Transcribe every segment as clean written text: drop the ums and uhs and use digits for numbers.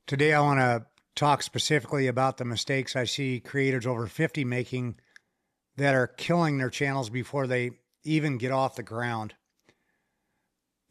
Today, I want to talk specifically about the mistakes I see creators over 50 making that are killing their channels before they even get off the ground.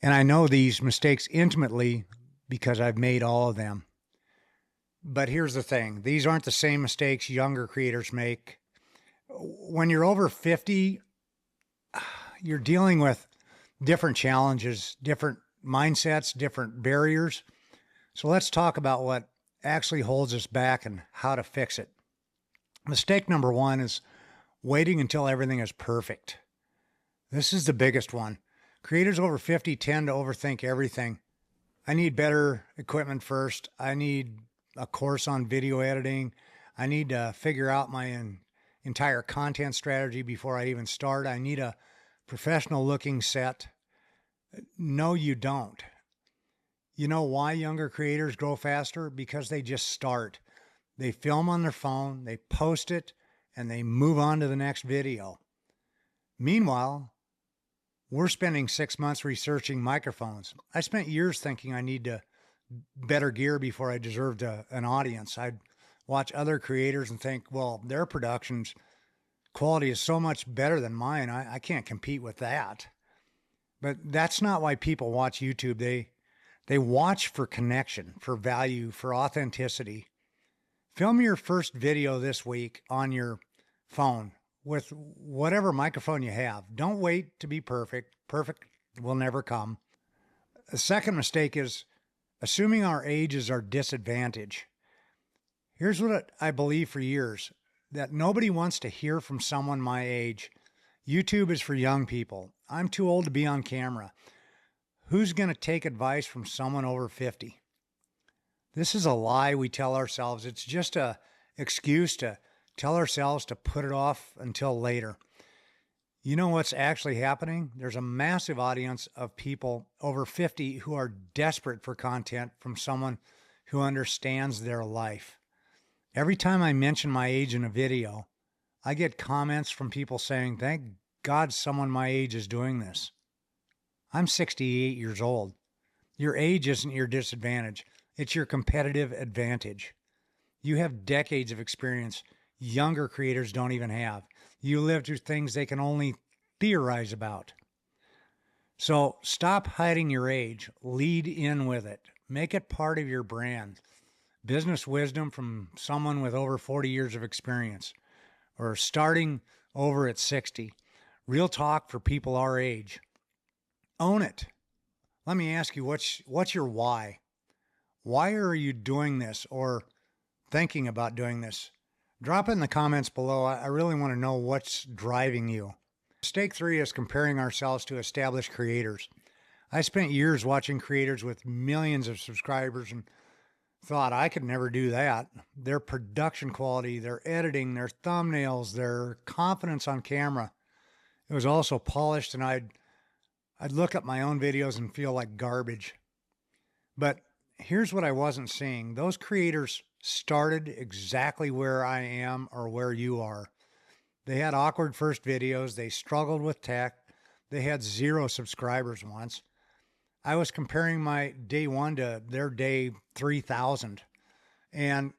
And I know these mistakes intimately because I've made all of them. But here's the thing, these aren't the same mistakes younger creators make. When you're over 50, you're dealing with different challenges, different mindsets, different barriers. So let's talk about what actually holds us back and how to fix it. Mistake number one is waiting until everything is perfect. This is the biggest one. Creators over 50 tend to overthink everything. I need better equipment first. I need a course on video editing. I need to figure out my entire content strategy before I even start. I need a professional looking set. No, you don't. You know why younger creators grow faster? Because they just start. They film on their phone, they post it, and they move on to the next video. Meanwhile, we're spending 6 months researching microphones. I spent years thinking I need to better gear before I deserved an audience. I'd watch other creators and think, well, their production's quality is so much better than mine. I can't compete with that. But that's not why people watch YouTube. They watch for connection, for value, for authenticity. Film your first video this week on your phone with whatever microphone you have. Don't wait to be perfect. Perfect will never come. A second mistake is assuming our age is our disadvantage. Here's what I believe for years, that nobody wants to hear from someone my age. YouTube is for young people. I'm too old to be on camera. Who's going to take advice from someone over 50? This is a lie we tell ourselves. It's just an excuse to tell ourselves to put it off until later. You know what's actually happening? There's a massive audience of people over 50 who are desperate for content from someone who understands their life. Every time I mention my age in a video, I get comments from people saying, "Thank God someone my age is doing this." I'm 68 years old. Your age isn't your disadvantage. It's your competitive advantage. You have decades of experience younger creators don't even have. You lived through things they can only theorize about. So stop hiding your age. Lead in with it. Make it part of your brand. Business wisdom from someone with over 40 years of experience or starting over at 60. Real talk for people our age. Own it. Let me ask you, what's your why? Why are you doing this or thinking about doing this? Drop it in the comments below. I really want to know what's driving you. Mistake three is comparing ourselves to established creators. I spent years watching creators with millions of subscribers and thought I could never do that. Their production quality, their editing, their thumbnails, their confidence on camera. It was also polished, and I'd look at my own videos and feel like garbage. But here's what I wasn't seeing. Those creators started exactly where I am or where you are. They had awkward first videos. They struggled with tech. They had 0 subscribers once. I was comparing my day 1 to their day 3,000. And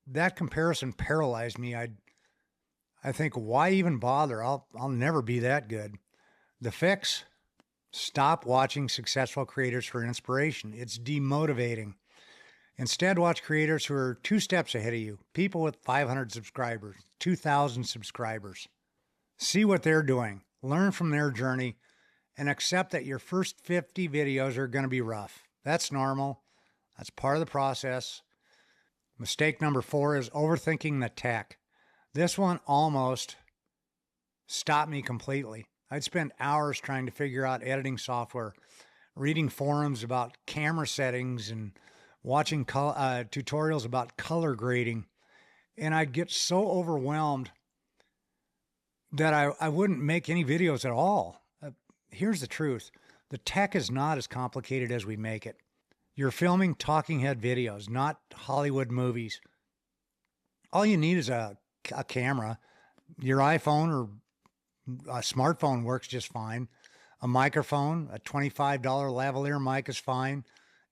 that comparison paralyzed me. I think, why even bother? I'll never be that good. The fix: stop watching successful creators for inspiration. It's demotivating. Instead, watch creators who are 2 steps ahead of you, people with 500 subscribers, 2,000 subscribers. See what they're doing, learn from their journey, and accept that your first 50 videos are going to be rough. That's normal. That's part of the process. Mistake number 4 is overthinking the tech. This one almost stopped me completely. I'd spend hours trying to figure out editing software, reading forums about camera settings, and watching tutorials about color grading. And I'd get so overwhelmed that I wouldn't make any videos at all. Here's the truth. The tech is not as complicated as we make it. You're filming talking head videos, not Hollywood movies. All you need is a camera. Your iPhone or a smartphone works just fine. A microphone, a $25 lavalier mic is fine.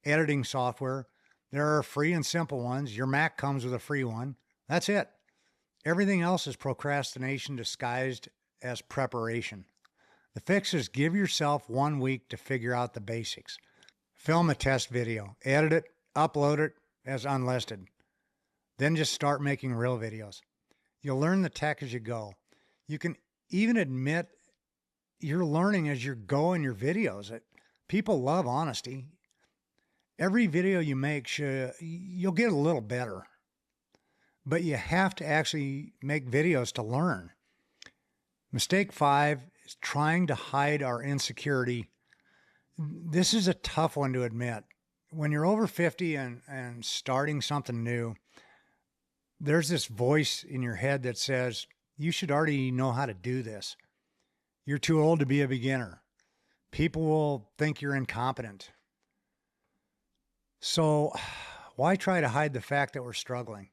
Editing software. There are free and simple ones. Your Mac comes with a free one. That's it. Everything else is procrastination disguised as preparation. The fix is give yourself 1 week to figure out the basics. Film a test video, edit it, upload it as unlisted. Then just start making real videos. You'll learn the tech as you go. You can even admit you're learning as you go in your videos. People love honesty. Every video you make, you'll get a little better. But you have to actually make videos to learn. Mistake 5 is trying to hide our insecurity. This is a tough one to admit. When you're over 50 and starting something new, there's this voice in your head that says, you should already know how to do this. You're too old to be a beginner. People will think you're incompetent. So why try to hide the fact that we're struggling?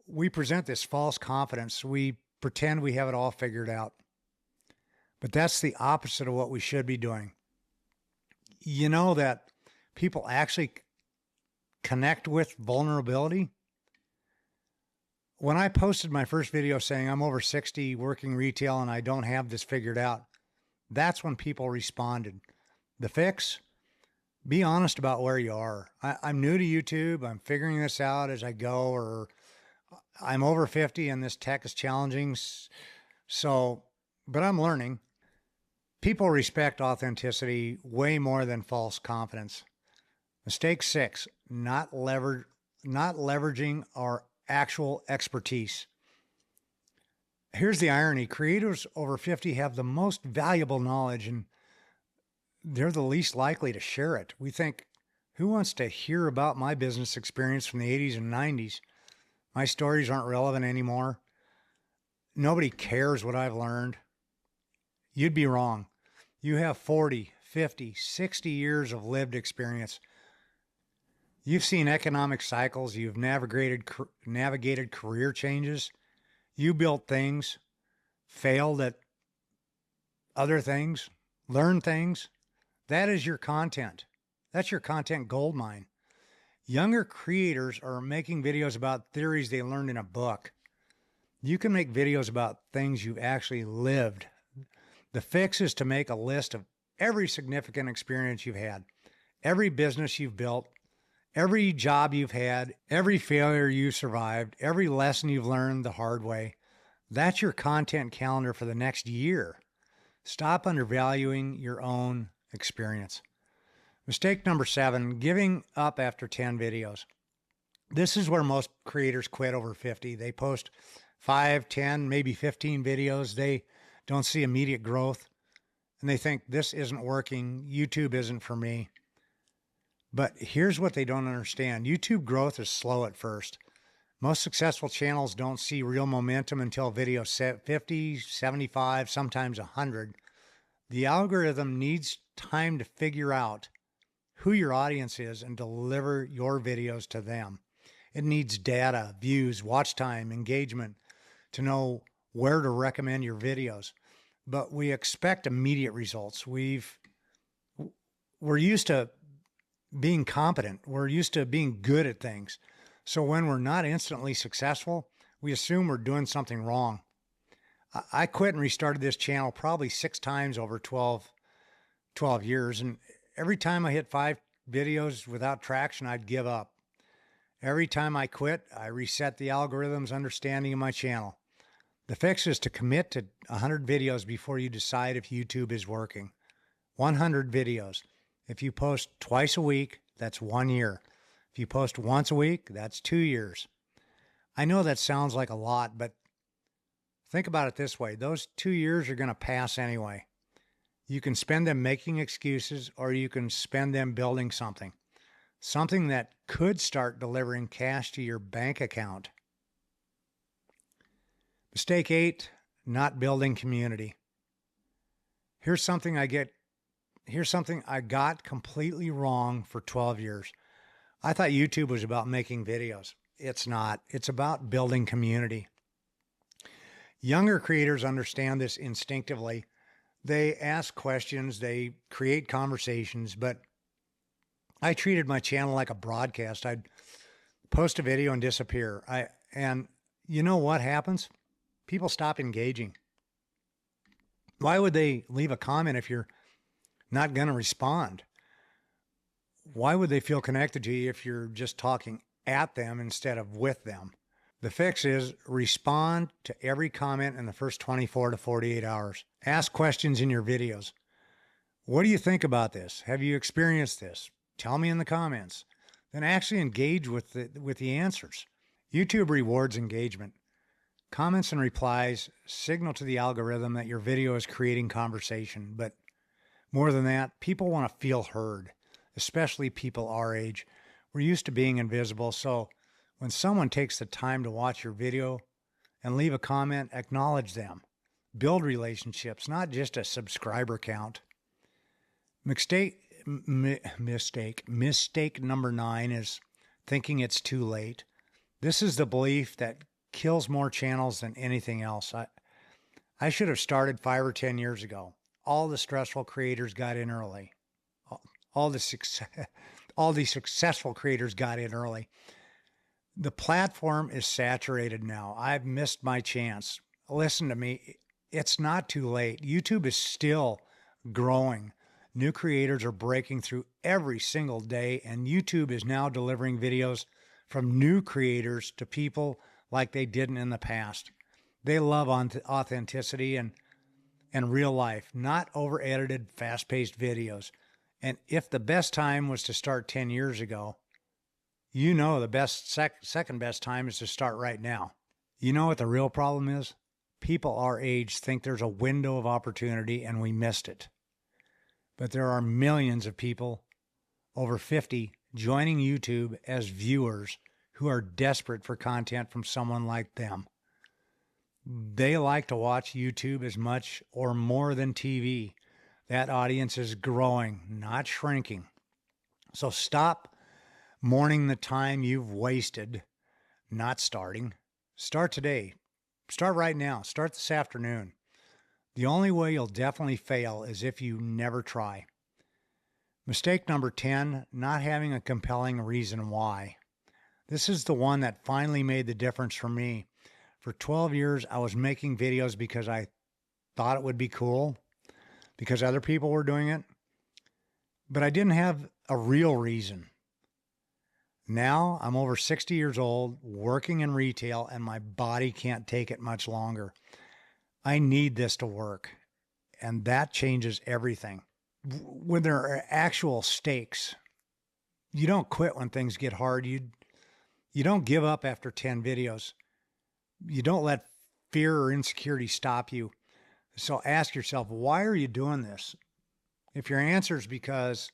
We present this false confidence. We pretend we have it all figured out. But that's the opposite of what we should be doing. You know that people actually connect with vulnerability? When I posted my first video saying I'm over 60 working retail and I don't have this figured out, that's when people responded. The fix? Be honest about where you are. I'm new to YouTube. I'm figuring this out as I go, or I'm over 50 and this tech is challenging. But I'm learning. People respect authenticity way more than false confidence. Mistake 6, not leveraging our actual expertise. Here's the irony. Creators over 50 have the most valuable knowledge and they're the least likely to share it. We think, who wants to hear about my business experience from the 80s and 90s? My stories aren't relevant anymore. Nobody cares what I've learned. You'd be wrong. You have 40, 50, 60 years of lived experience. You've seen economic cycles. You've navigated career changes. You built things, failed at other things, learned things. That is your content. That's your content goldmine. Younger creators are making videos about theories they learned in a book. You can make videos about things you've actually lived. The fix is to make a list of every significant experience you've had, every business you've built, every job you've had, every failure you survived, every lesson you've learned the hard way. That's your content calendar for the next year. Stop undervaluing your own experience. Mistake number 7, giving up after 10 videos. This is where most creators quit over 50. They post 5, 10, maybe 15 videos. They don't see immediate growth and they think this isn't working. YouTube isn't for me. But here's what they don't understand. YouTube growth is slow at first. Most successful channels don't see real momentum until video 50, 75, sometimes 100. The algorithm needs time to figure out who your audience is and deliver your videos to them. It needs data, views, watch time, engagement to know where to recommend your videos. But we expect immediate results. We're used to being competent. We're used to being good at things. So when we're not instantly successful, we assume we're doing something wrong. I quit and restarted this channel probably 6 times over 12 years. And every time I hit 5 videos without traction, I'd give up. Every time I quit, I reset the algorithm's understanding of my channel. The fix is to commit to 100 videos before you decide if YouTube is working. 100 videos. If you post twice a week, that's 1 year. If you post once a week, that's 2 years. I know that sounds like a lot, but think about it this way. Those 2 years are going to pass anyway. You can spend them making excuses, or you can spend them building something that could start delivering cash to your bank account. Mistake 8, not building community. Here's something I got completely wrong for 12 years. I thought YouTube was about making videos. It's not. It's about building community. Younger creators understand this instinctively. They ask questions, they create conversations, but I treated my channel like a broadcast. I'd post a video and disappear. And you know what happens? People stop engaging. Why would they leave a comment if you're not going to respond? Why would they feel connected to you if you're just talking at them instead of with them? The fix is respond to every comment in the first 24 to 48 hours. Ask questions in your videos. What do you think about this? Have you experienced this? Tell me in the comments. Then actually engage with the answers. YouTube rewards engagement. Comments and replies signal to the algorithm that your video is creating conversation. But more than that, people want to feel heard, especially people our age. We're used to being invisible. So when someone takes the time to watch your video and leave a comment, acknowledge them. Build relationships, not just a subscriber count. Mistake number 9 is thinking it's too late. This is the belief that kills more channels than anything else. I should have started 5 or 10 years ago. All the stressful creators got in early. All the successful creators got in early. The platform is saturated now. I've missed my chance. Listen to me. It's not too late. YouTube is still growing. New creators are breaking through every single day, and YouTube is now delivering videos from new creators to people like they didn't in the past. They love authenticity and real life, not over-edited, fast-paced videos. And if the best time was to start 10 years ago, you know the best second best time is to start right now. You know what the real problem is? People our age think there's a window of opportunity and we missed it. But there are millions of people over 50 joining YouTube as viewers who are desperate for content from someone like them. They like to watch YouTube as much or more than TV. That audience is growing, not shrinking. So stop mourning the time you've wasted not starting. Start today. Start right now. Start this afternoon. The only way you'll definitely fail is if you never try. Mistake number 10, not having a compelling reason why. This is the one that finally made the difference for me. For 12 years, I was making videos because I thought it would be cool, because other people were doing it, but I didn't have a real reason. Now I'm over 60 years old, working in retail, and my body can't take it much longer. I need this to work, and that changes everything. When there are actual stakes, you don't quit when things get hard. You don't give up after 10 videos. You don't let fear or insecurity stop you. So ask yourself, why are you doing this? If your answer is because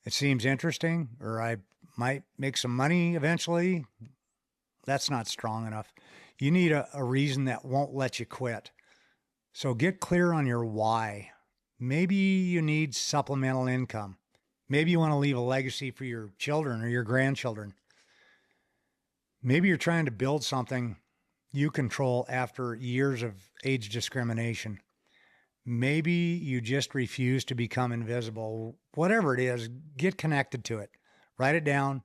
it seems interesting or I might make some money eventually, that's not strong enough. You need a reason that won't let you quit. So get clear on your why. Maybe you need supplemental income. Maybe you want to leave a legacy for your children or your grandchildren. Maybe you're trying to build something you control after years of age discrimination. Maybe you just refuse to become invisible. Whatever it is, get connected to it. Write it down.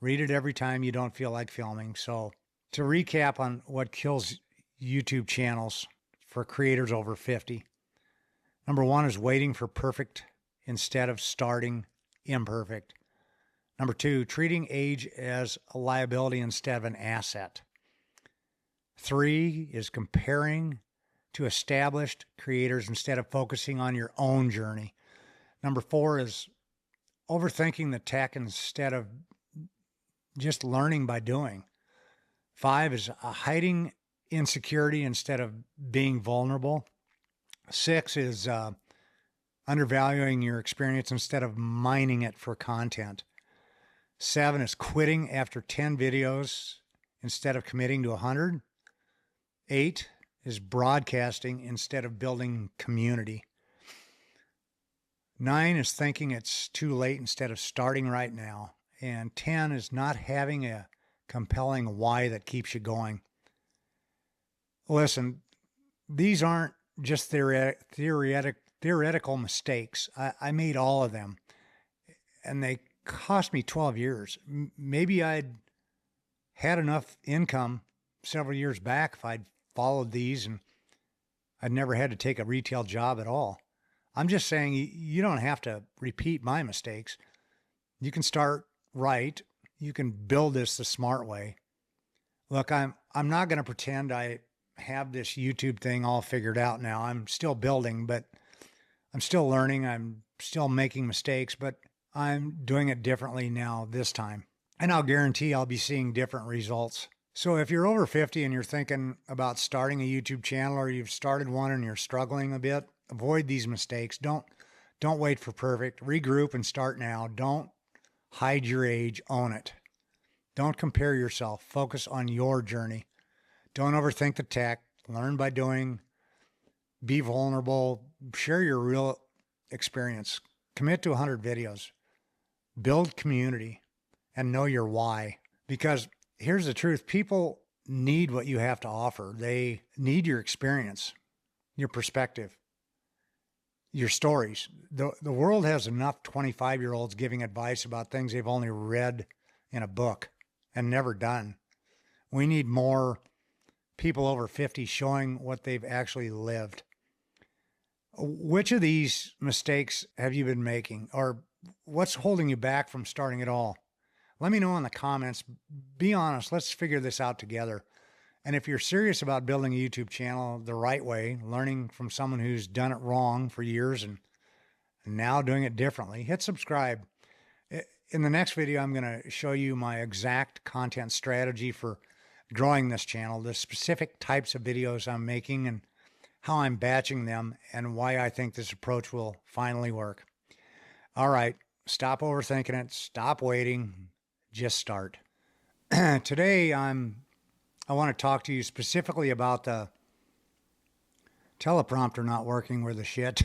Read it every time you don't feel like filming. So to recap on what kills YouTube channels for creators over 50. Number 1 is waiting for perfect instead of starting imperfect. Number 2, treating age as a liability instead of an asset. 3 is comparing to established creators instead of focusing on your own journey. Number 4 is overthinking the tech instead of just learning by doing. 5 is hiding insecurity instead of being vulnerable. 6 is undervaluing your experience instead of mining it for content. 7 is quitting after 10 videos instead of committing to 100. 8 is broadcasting instead of building community. 9 is thinking it's too late instead of starting right now. And 10 is not having a compelling why that keeps you going. Listen, these aren't just theoretical mistakes. I made all of them. and they cost me 12 years. Maybe I'd had enough income several years back if I'd followed these, and I'd never had to take a retail job at all. I'm just saying you don't have to repeat my mistakes. You can start right. You can build this the smart way. Look, I'm not going to pretend I have this YouTube thing all figured out now. I'm still building, but I'm still learning. I'm still making mistakes, but I'm doing it differently now this time. And I'll guarantee I'll be seeing different results. So if you're over 50 and you're thinking about starting a YouTube channel, or you've started one and you're struggling a bit, avoid these mistakes. Don't wait for perfect. Regroup and start now. Don't hide your age. Own it. Don't compare yourself. Focus on your journey. Don't overthink the tech. Learn by doing. Be vulnerable. Share your real experience. Commit to 100 videos. Build community and know your why. Because here's the truth. People need what you have to offer. They need your experience, your perspective, your stories. The world has enough 25-year-olds giving advice about things they've only read in a book and never done. We need more people over 50 showing what they've actually lived. Which of these mistakes have you been making, or what's holding you back from starting it all? Let me know in the comments. Be honest. Let's figure this out together. And if you're serious about building a YouTube channel the right way, learning from someone who's done it wrong for years and now doing it differently, hit subscribe. In the next video, I'm going to show you my exact content strategy for growing this channel, the specific types of videos I'm making and how I'm batching them, and why I think this approach will finally work. All right, stop overthinking it. Stop waiting. Just start. Today, I want to talk to you specifically about the teleprompter not working worth a shit.